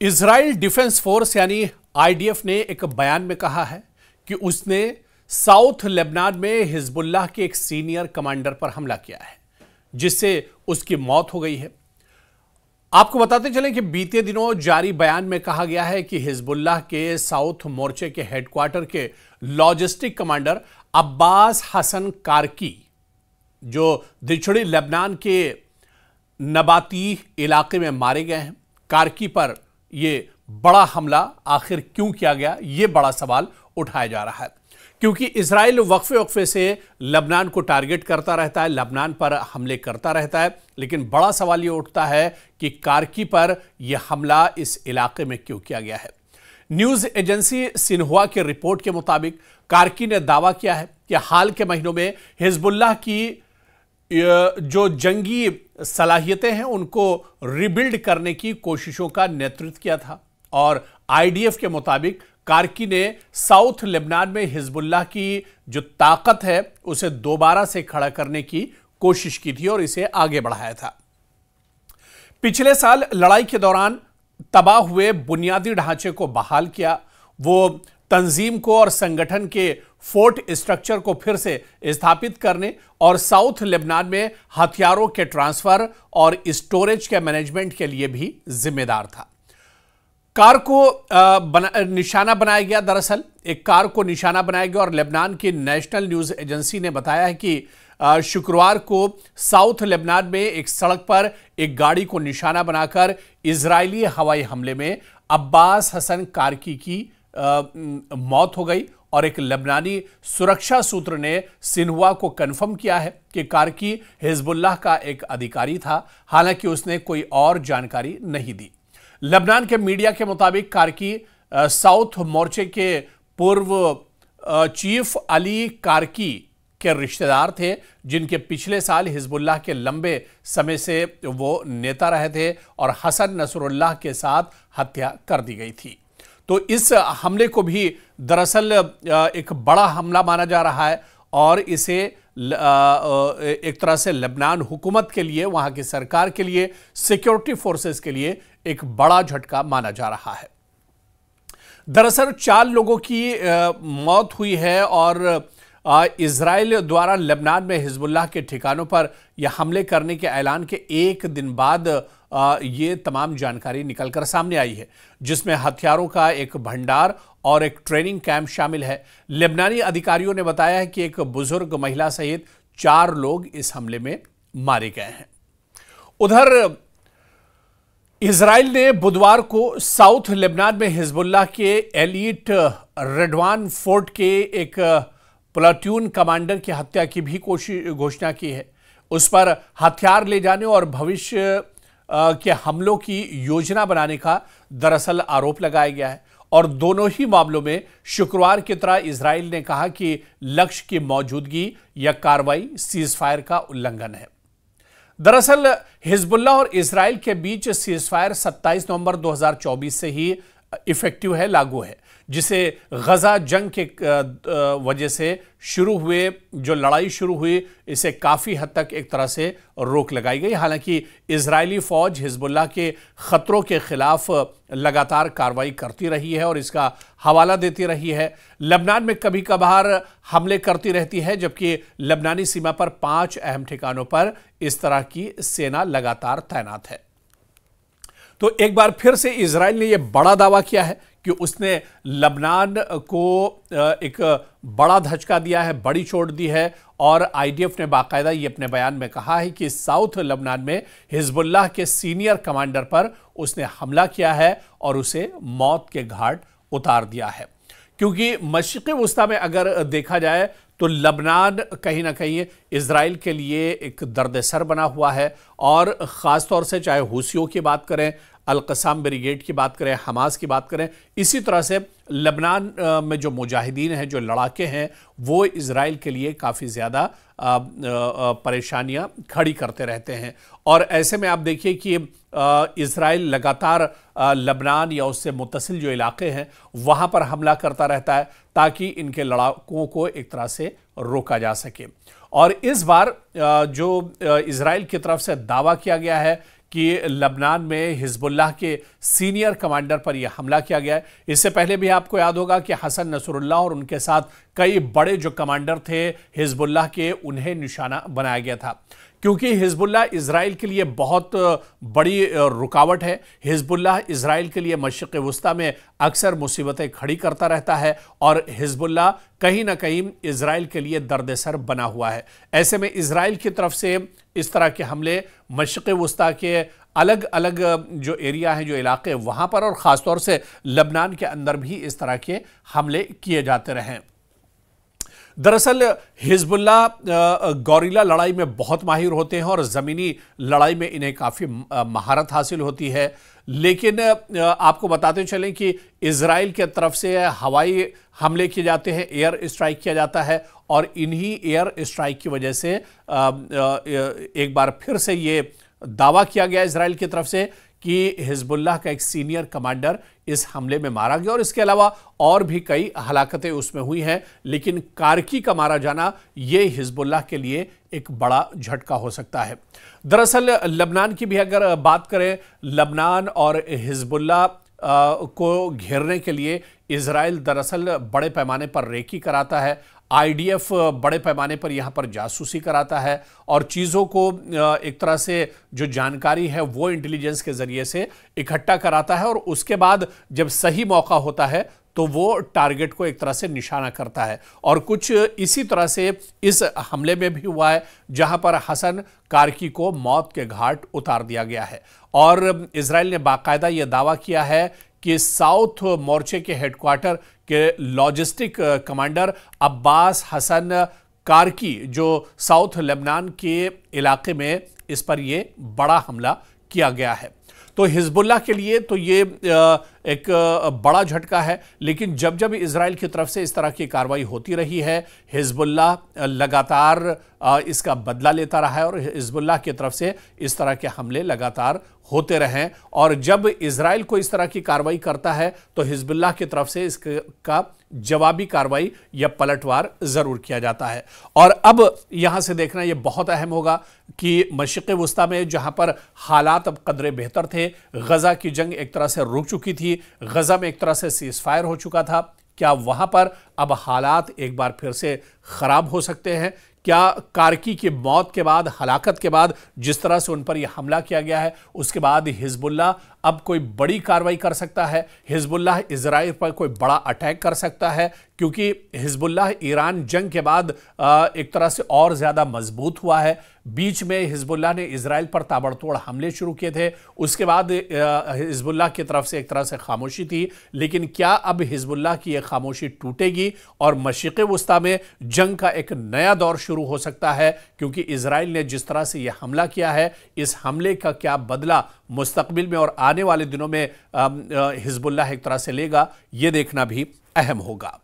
Israel defence force यानी IDF ने एक बयान में कहा है कि उसने साउथ लेबनान में हिजबुल्लाह के एक सीनियर कमांडर पर हमला किया है, जिससे उसकी मौत हो गई है। आपको बताते चलें कि बीते दिनों जारी बयान में कहा गया है कि हिजबुल्लाह के साउथ मोर्चे के हेडक्वार्टर के लॉजिस्टिक कमांडर अब्बास हसन कारकी, जो दिचड़ी लेबनान के नबाती इलाके में मारे गए हैं। कारकी पर यह बड़ा हमला आखिर क्यों किया गया, यह बड़ा सवाल उठाया जा रहा है, क्योंकि इजराइल वक्फे वक्फे से लेबनान को टारगेट करता रहता है, लेबनान पर हमले करता रहता है। लेकिन बड़ा सवाल यह उठता है कि कारकी पर यह हमला इस इलाके में क्यों किया गया है। न्यूज एजेंसी सिन्हुआ की रिपोर्ट के मुताबिक कारकी ने दावा किया है कि हाल के महीनों में हिजबुल्लाह की जो जंगी सलाहियतें हैं उनको रिबिल्ड करने की कोशिशों का नेतृत्व किया था, और आईडीएफ के मुताबिक कारकी ने साउथ लेबनान में हिजबुल्लाह की जो ताकत है उसे दोबारा से खड़ा करने की कोशिश की थी और इसे आगे बढ़ाया था। पिछले साल लड़ाई के दौरान तबाह हुए बुनियादी ढांचे को बहाल किया, वो तंजीम को और संगठन के फोर्ट स्ट्रक्चर को फिर से स्थापित करने और साउथ लेबनान में हथियारों के ट्रांसफर और स्टोरेज के मैनेजमेंट के लिए भी जिम्मेदार था। कार को निशाना बनाया गया। दरअसल एक कार को निशाना बनाया गया और लेबनान की नेशनल न्यूज एजेंसी ने बताया है कि शुक्रवार को साउथ लेबनान में एक सड़क पर एक गाड़ी को निशाना बनाकर इजरायली हवाई हमले में अब्बास हसन कारकी की मौत हो गई, और एक लेबनानी सुरक्षा सूत्र ने सिन्हुआ को कंफर्म किया है कि कारकी हिजबुल्लाह का एक अधिकारी था, हालांकि उसने कोई और जानकारी नहीं दी। लेबनान के मीडिया के मुताबिक कारकी साउथ मोर्चे के पूर्व चीफ अली कारकी के रिश्तेदार थे, जिनके पिछले साल हिजबुल्लाह के लंबे समय से वो नेता रहे थे और हसन नसरुल्लाह के साथ हत्या कर दी गई थी। तो इस हमले को भी दरअसल एक बड़ा हमला माना जा रहा है और इसे एक तरह से लेबनान हुकूमत के लिए, वहां की सरकार के लिए, सिक्योरिटी फोर्सेस के लिए एक बड़ा झटका माना जा रहा है। दरअसल 4 लोगों की मौत हुई है और इजराइल द्वारा लेबनान में हिजबुल्लाह के ठिकानों पर यह हमले करने के ऐलान के एक दिन बाद ये तमाम जानकारी निकलकर सामने आई है, जिसमें हथियारों का एक भंडार और एक ट्रेनिंग कैंप शामिल है। लेबनानी अधिकारियों ने बताया है कि एक बुजुर्ग महिला सहित 4 लोग इस हमले में मारे गए हैं। उधर इजराइल ने बुधवार को साउथ लेबनान में हिजबुल्लाह के एलीट रेडवान फोर्ट के एक प्लाटून कमांडर की हत्या की भी घोषणा की है। उस पर हथियार ले जाने और भविष्य के हमलों की योजना बनाने का दरअसल आरोप लगाया गया है, और दोनों ही मामलों में शुक्रवार की तरह इजराइल ने कहा कि लक्ष्य की मौजूदगी या कार्रवाई सीजफायर का उल्लंघन है। दरअसल हिजबुल्लाह और इजराइल के बीच सीजफायर 27 नवंबर 2024 से ही इफेक्टिव है, लागू है, जिसे गजा जंग के वजह से शुरू हुए जो लड़ाई शुरू हुई, इसे काफ़ी हद तक एक तरह से रोक लगाई गई। हालांकि इजरायली फौज हिजबुल्लाह के खतरों के खिलाफ लगातार कार्रवाई करती रही है और इसका हवाला देती रही है। लेबनान में कभी कभार हमले करती रहती है, जबकि लेबनानी सीमा पर 5 अहम ठिकानों पर इस तरह की सेना लगातार तैनात है। तो एक बार फिर से इजराइल ने यह बड़ा दावा किया है कि उसने लेबनान को एक बड़ा धचका दिया है, बड़ी चोट दी है, और आईडीएफ ने बाकायदा ये अपने बयान में कहा है कि साउथ लेबनान में हिजबुल्लाह के सीनियर कमांडर पर उसने हमला किया है और उसे मौत के घाट उतार दिया है। क्योंकि मशरिक़ी वुस्ता में अगर देखा जाए तो लेबनान कहीं ना कहीं इजराइल के लिए एक दर्द-ए-सर बना हुआ है, और ख़ास तौर से चाहे हूसियों की बात करें, अल-क़साम ब्रिगेड की बात करें, हमास की बात करें, इसी तरह से लेबनान में जो मुजाहिदीन हैं, जो लड़ाके हैं, वो इजराइल के लिए काफ़ी ज़्यादा परेशानियां खड़ी करते रहते हैं। और ऐसे में आप देखिए कि इजराइल लगातार लेबनान या उससे मुत्तसिल जो इलाके हैं वहाँ पर हमला करता रहता है ताकि इनके लड़ाकों को एक तरह से रोका जा सके। और इस बार जो इजराइल की तरफ से दावा किया गया है कि लबनान में हिजबुल्लाह के सीनियर कमांडर पर यह हमला किया गया है। इससे पहले भी आपको याद होगा कि हसन नसरुल्लाह और उनके साथ कई बड़े जो कमांडर थे हिजबुल्लाह के, उन्हें निशाना बनाया गया था, क्योंकि हिजबुल्लाह इजराइल के लिए बहुत बड़ी रुकावट है। हिजबुल्लाह इजराइल के लिए मशरिक़ वुस्ता में अक्सर मुसीबतें खड़ी करता रहता है और हिजबुल्लाह कहीं ना कहीं इजराइल के लिए दर्द-ए-सर बना हुआ है। ऐसे में इजराइल की तरफ से इस तरह के हमले मशरिक़ वुस्ता के अलग अलग जो एरिया हैं, जो इलाके, वहाँ पर और ख़ासतौर से लबनान के अंदर भी इस तरह के हमले किए जाते रहे। दरअसल हिजबुल्लाह गौरिला लड़ाई में बहुत माहिर होते हैं और ज़मीनी लड़ाई में इन्हें काफ़ी महारत हासिल होती है। लेकिन आपको बताते चलें कि इजराइल के तरफ से हवाई हमले किए जाते हैं, एयर स्ट्राइक किया जाता है और इन्हीं एयर स्ट्राइक की वजह से एक बार फिर से ये दावा किया गया इजराइल की तरफ से कि हिजबुल्लाह का एक सीनियर कमांडर इस हमले में मारा गया और इसके अलावा और भी कई हलाकतें उसमें हुई हैं। लेकिन कारकी का मारा जाना ये हिजबुल्लाह के लिए एक बड़ा झटका हो सकता है। दरअसल लबनान की भी अगर बात करें, लबनान और हिजबुल्लाह को घेरने के लिए इजराइल दरअसल बड़े पैमाने पर रेकी कराता है। आईडीएफ बड़े पैमाने पर यहाँ पर जासूसी कराता है और चीज़ों को एक तरह से जो जानकारी है वो इंटेलिजेंस के ज़रिए से इकट्ठा कराता है और उसके बाद जब सही मौका होता है तो वो टारगेट को एक तरह से निशाना करता है। और कुछ इसी तरह से इस हमले में भी हुआ है, जहां पर हसन कारकी को मौत के घाट उतार दिया गया है। और इजराइल ने बाकायदा यह दावा किया है कि साउथ मोर्चे के हेडक्वार्टर के लॉजिस्टिक कमांडर अब्बास हसन कारकी, जो साउथ लेबनान के इलाके में, इस पर यह बड़ा हमला किया गया है। तो हिजबुल्लाह के लिए तो ये एक बड़ा झटका है। लेकिन जब जब इजराइल की तरफ से इस तरह की कार्रवाई होती रही है, हिजबुल्लाह लगातार इसका बदला लेता रहा है और हिजबुल्लाह की तरफ से इस तरह के हमले लगातार होते रहे। और जब इजराइल को इस तरह की कार्रवाई करता है तो हिजबुल्लाह की तरफ से इसका जवाबी कार्रवाई या पलटवार जरूर किया जाता है। और अब यहां से देखना यह बहुत अहम होगा कि मशरिक़ वुस्ता में जहां पर हालात अब कदरे बेहतर थे, गजा की जंग एक तरह से रुक चुकी थी, गजा में एक तरह से सीज़फायर हो चुका था, क्या वहां पर अब हालात एक बार फिर से खराब हो सकते हैं? क्या कारकी की मौत के बाद, हलाकत के बाद, जिस तरह से उन पर यह हमला किया गया है, उसके बाद हिजबुल्लाह अब कोई बड़ी कार्रवाई कर सकता है? हिजबुल्लाह इजराइल पर कोई बड़ा अटैक कर सकता है? क्योंकि हिजबुल्लाह ईरान जंग के बाद एक तरह से और ज़्यादा मजबूत हुआ है। बीच में हिजबुल्लाह ने इजराइल पर ताबड़तोड़ हमले शुरू किए थे, उसके बाद हिजबुल्लाह की तरफ से एक तरह से खामोशी थी। लेकिन क्या अब हिजबुल्लाह की यह खामोशी टूटेगी और मशरिक़ वुस्ता में जंग का एक नया दौर शुरू हो सकता है? क्योंकि इजराइल ने जिस तरह से यह हमला किया है, इस हमले का क्या बदला मुस्तकबिल में और आने वाले दिनों में हिजबुल्लाह एक तरह से लेगा, यह देखना भी अहम होगा।